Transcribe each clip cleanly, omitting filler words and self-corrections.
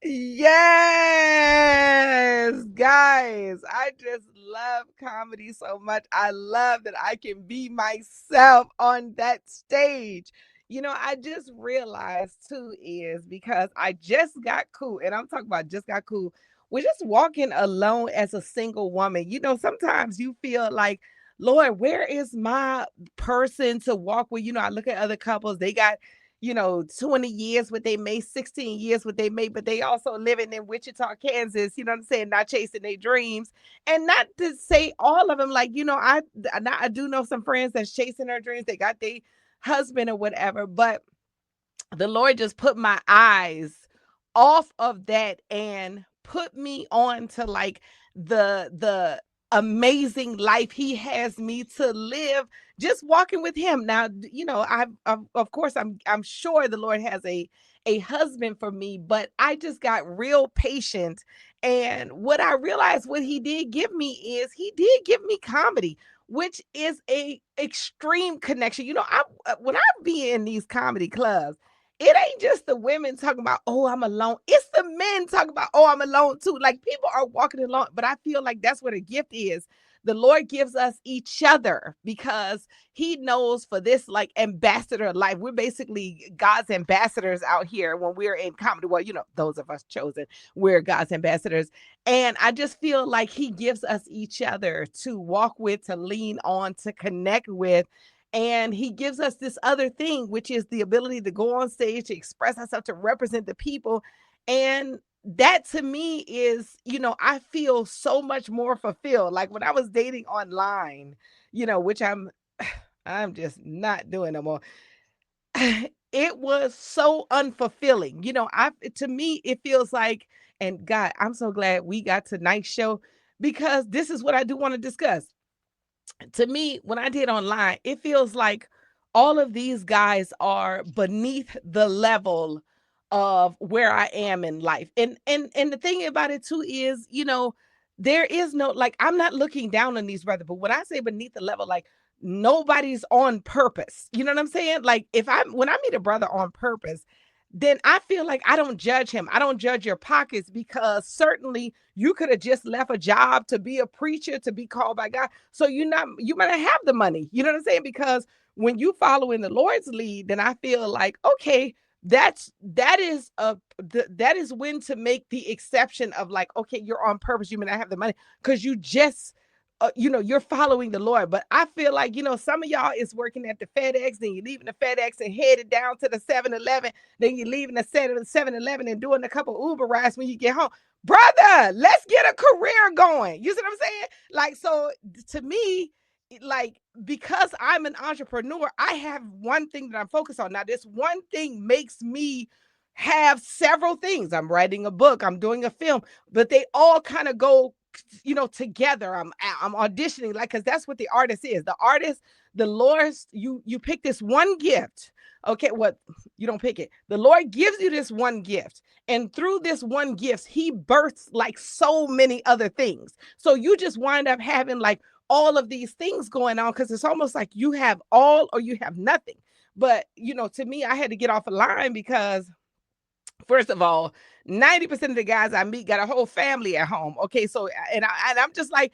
Yes, guys, I just love comedy so much. I love that I can be myself on that stage. I just realized too is because I just got cool, and I'm talking about just got cool. We're just walking alone as a single woman. Sometimes you feel like, Lord, where is my person to walk with? I look at other couples, they got 20 years what they made, 16 years what they made, but they also living in Wichita, Kansas, you know what I'm saying, not chasing their dreams. And not to say all of them, like, I do know some friends that's chasing their dreams, they got their husband or whatever, but the Lord just put my eyes off of that and put me on to like the amazing life he has me to live just walking with him. Now, I've of course I'm sure the Lord has a husband for me, but I just got real patient. And what I realized what he did give me is he did give me comedy, which is a extreme connection. When I be in these comedy clubs, it ain't just the women talking about, oh, I'm alone. It's the men talking about, oh, I'm alone too. Like people are walking alone, but I feel like that's what a gift is. The Lord gives us each other because he knows for this like ambassador life. We're basically God's ambassadors out here when we're in comedy. Well, those of us chosen, we're God's ambassadors. And I just feel like he gives us each other to walk with, to lean on, to connect with. And he gives us this other thing, which is the ability to go on stage, to express ourselves, to represent the people. And that to me is, I feel so much more fulfilled. Like when I was dating online, which I'm just not doing no more. It was so unfulfilling. I to me it feels like, and God, I'm so glad we got tonight's show because this is what I do want to discuss. To me, when I did online, it feels like all of these guys are beneath the level of where I am in life. And the thing about it too is, there is no like I'm not looking down on these brothers, but when I say beneath the level, like nobody's on purpose. You know what I'm saying? Like if I when I meet a brother on purpose, then I feel like I don't judge him. I don't judge your pockets because certainly you could have just left a job to be a preacher, to be called by God. So you might not have the money. You know what I'm saying? Because when you follow in the Lord's lead, then I feel like, okay, that is when to make the exception of like, okay, you're on purpose. You may not have the money because you just you're following the Lord. But I feel like, some of y'all is working at the FedEx, then you're leaving the FedEx and headed down to the 7-Eleven, then you're leaving the 7-Eleven and doing a couple Uber rides when you get home. Brother, let's get a career going. You see what I'm saying? Like, so to me, like, because I'm an entrepreneur, I have one thing that I'm focused on. Now, this one thing makes me have several things. I'm writing a book, I'm doing a film, but they all kind of go together. I'm auditioning, like, because that's what the artist is. The artist, the Lord, you pick this one gift. Okay, what you don't pick it. The Lord gives you this one gift, and through this one gift, he births like so many other things. So you just wind up having like all of these things going on because it's almost like you have all or you have nothing. But to me, I had to get off a line because first of all, 90% of the guys I meet got a whole family at home. Okay, so I'm just like,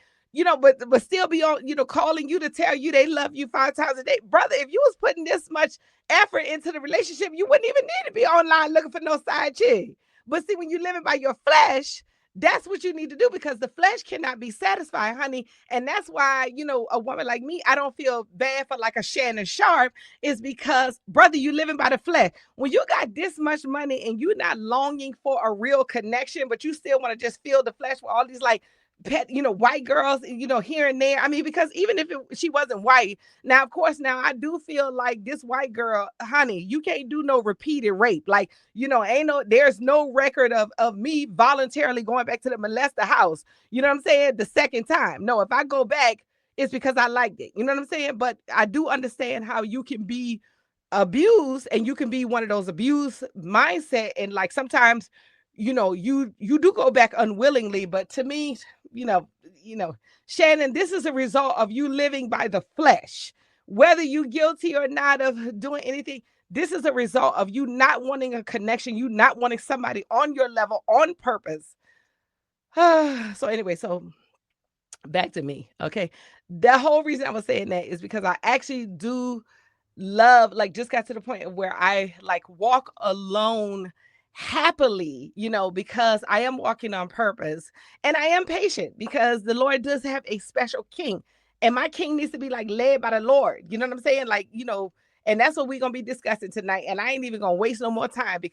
but still be on, calling you to tell you they love you 5 times a day, brother. If you was putting this much effort into the relationship, you wouldn't even need to be online looking for no side chick. But see, when you're living by your flesh, that's what you need to do because the flesh cannot be satisfied, honey. And that's why, a woman like me, I don't feel bad for like a Shannon Sharp, is because, brother, you living by the flesh. When you got this much money and you're not longing for a real connection, but you still want to just feel the flesh with all these like pet, white girls, here and there. I mean, because even if she wasn't white, now, of course, now I do feel like this white girl, honey, you can't do no repeated rape. Like, there's no record of me voluntarily going back to the molester house. You know what I'm saying? The second time. No, if I go back, it's because I liked it. You know what I'm saying? But I do understand how you can be abused and you can be one of those abused mindset. And like sometimes, you do go back unwillingly. But to me, you know, Shannon, this is a result of you living by the flesh. Whether you guilty or not of doing anything, this is a result of you not wanting a connection, you not wanting somebody on your level on purpose. So anyway, so back to me, okay? The whole reason I was saying that is because I actually do love, like, just got to the point of where I like walk alone happily, because I am walking on purpose and I am patient because the Lord does have a special king. And my king needs to be like led by the Lord. You know what I'm saying? Like, and that's what we're gonna be discussing tonight. And I ain't even gonna waste no more time